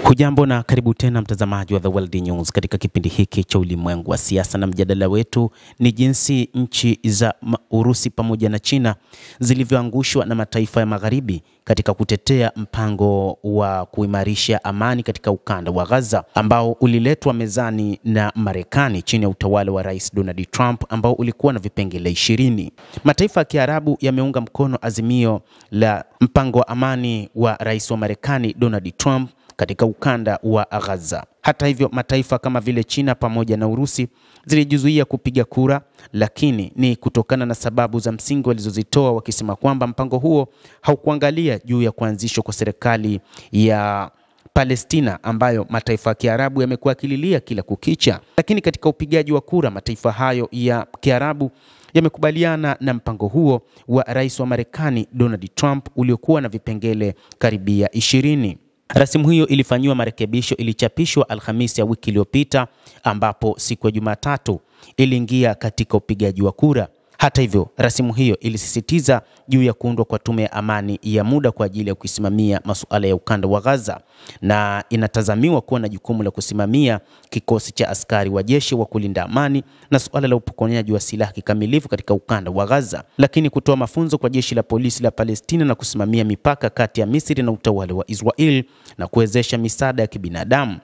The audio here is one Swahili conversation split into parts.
Hujambo na karibu tena mtazamaji wa The World News katika kipindi hiki cha ulimwengu wa siasa, na mjadala wetu ni jinsi nchi za Urusi pamoja na China zilivyoangushwa na mataifa ya magharibi katika kutetea mpango wa kuimarisha amani katika ukanda wa Gaza ambao uliletwa mezani na Marekani chini ya utawala wa Rais Donald Trump ambao ulikuwa na vipengele 20. Mataifa ya Kiarabu yameunga mkono azimio la mpango wa amani wa Rais wa Marekani Donald Trump katika ukanda wa Gaza. Hata hivyo, mataifa kama vile China pamoja na Urusi zilijizuia kupiga kura, lakini ni kutokana na sababu za msingi walizozitoa, wakisema kwamba mpango huo haukuangalia juu ya kuanzishwa kwa serikali ya Palestina ambayo mataifa ya Kiarabu yamekuwa yakililia kila kukicha. Lakini katika upigaji wa kura, mataifa hayo ya Kiarabu yamekubaliana na mpango huo wa Rais wa Marekani Donald Trump uliokuwa na vipengele karibia 20. Rasimu hiyo ilifanyiwa marekebisho, ilichapishwa Alhamisi ya wiki iliyopita, ambapo siku ya Jumatatu iliingia katika upigaji wa kura. Hata hivyo, rasimu hiyo ilisisitiza juu ya kuundwa kwa tume ya amani ya muda kwa ajili ya kusimamia masuala ya ukanda wa Gaza, na inatazamiwa kuwa na jukumu la kusimamia kikosi cha askari wa jeshi wa kulinda amani na suala la upokonyaji wa silaha kikamilifu katika ukanda wa Gaza, lakini kutoa mafunzo kwa jeshi la polisi la Palestina na kusimamia mipaka kati ya Misri na utawala wa Israel na kuwezesha misaada ya kibinadamu.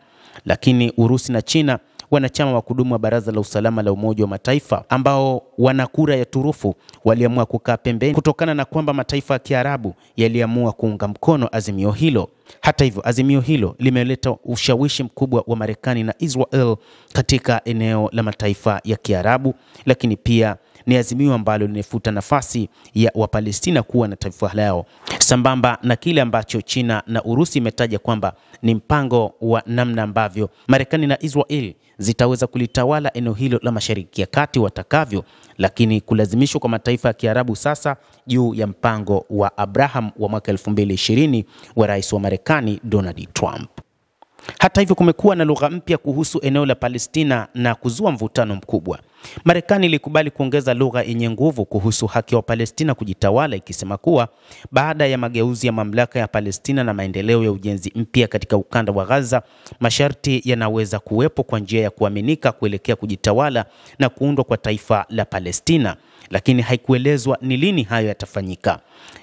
Lakini Urusi na China, wanachama wa kudumu wa Baraza la Usalama la Umoja wa Mataifa ambao wana kura ya turufu, waliamua kukaa pembeni kutokana na kwamba mataifa ya Kiarabu yaliamua kuunga mkono azimio hilo. Hata hivyo, azimio hilo limeleta ushawishi mkubwa wa Marekani na Israel katika eneo la mataifa ya Kiarabu, lakini pia ni azimio ambalo linafuta nafasi ya Wapalestina kuwa na taifa lao, sambamba na kile ambacho China na Urusi imetaja kwamba ni mpango wa namna ambavyo Marekani na Israel zitaweza kulitawala eneo hilo la Mashariki ya Kati watakavyo, lakini kulazimishwa kwa mataifa ya Kiarabu sasa juu ya mpango wa Abraham wa mwaka 2020 wa Rais wa Marekani Donald Trump. Hata hivyo, kumekuwa na lugha mpya kuhusu eneo la Palestina na kuzua mvutano mkubwa. Marekani ilikubali kuongeza lugha yenye nguvu kuhusu haki wa Palestina kujitawala, ikisema kuwa baada ya mageuzi ya mamlaka ya Palestina na maendeleo ya ujenzi mpya katika ukanda wa Gaza, masharti yanaweza kuwepo kwa njia ya kuaminika kuelekea kujitawala na kuundwa kwa taifa la Palestina, lakini haikuelezwa ni lini hayo yatafanyika.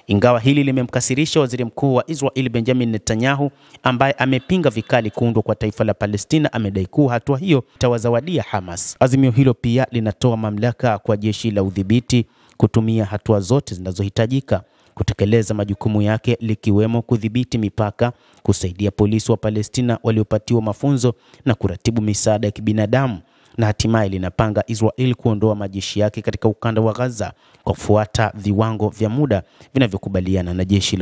Ingawa hili limemkasirisha Waziri Mkuu wa Israel Benjamin Netanyahu, ambaye amepinga vikali kuundwa kwa taifa la Palestina, amedai kuwa hatua hiyo itawazawadia Hamas. Azimio hilo pia linatoa mamlaka kwa jeshi la udhibiti kutumia hatua zote zinazohitajika kutekeleza majukumu yake, likiwemo kudhibiti mipaka, kusaidia polisi wa Palestina waliopatiwa mafunzo na kuratibu misaada ya kibinadamu, na hatimaye linapanga Israel kuondoa majeshi yake katika ukanda wa Gaza kwa kufuata viwango vya muda vinavyokubaliana na jeshi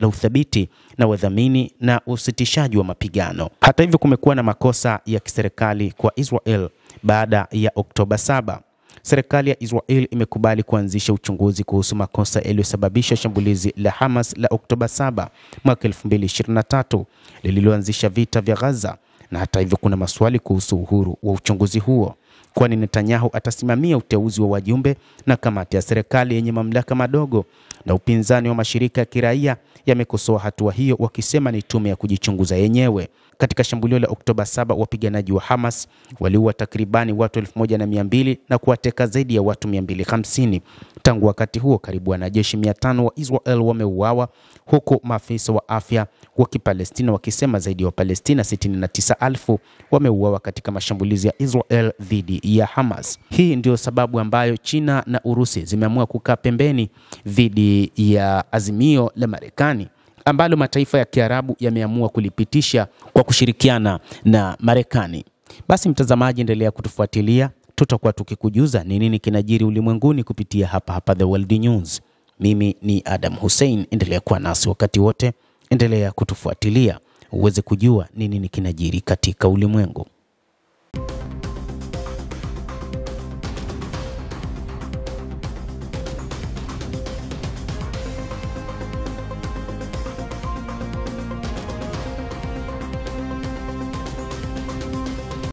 la uthabiti na wadhamini na usitishaji wa mapigano. Hata hivyo, kumekuwa na makosa ya kiserikali kwa Israel baada ya Oktoba 7. Serikali ya Israel imekubali kuanzisha uchunguzi kuhusu makosa yaliyosababisha shambulizi la Hamas la Oktoba 7 mwaka 2023 lililoanzisha vita vya Gaza, na hata hivyo kuna maswali kuhusu uhuru wa uchunguzi huo, kwani Netanyahu atasimamia uteuzi wa wajumbe na kamati ya serikali yenye mamlaka madogo, na upinzani wa mashirika ya kiraia yamekosoa hatua hiyo, wakisema ni tume ya kujichunguza yenyewe. Katika shambulio la Oktoba 7, wapiganaji wa Hamas waliua takribani watu 1200 na kuwateka zaidi ya watu 250. Tangu wakati huo, karibu wanajeshi 500 wa Israel wameuawa, huku maafisa wa afya wa Kipalestina wakisema zaidi ya Wapalestina 69,000 wameuawa katika mashambulizi ya Israel dhidi ya Hamas. Hii ndio sababu ambayo China na Urusi zimeamua kukaa pembeni dhidi ya azimio la Marekani ambalo mataifa ya Kiarabu yameamua kulipitisha kwa kushirikiana na Marekani. Basi mtazamaji, endelea kutufuatilia, tutakuwa tukikujuza ni nini kinajiri ulimwenguni kupitia hapa The World News. Mimi ni Adam Hussein, endelea kuwa nasi wakati wote, endelea kutufuatilia uweze kujua ni nini kinajiri katika ulimwengu.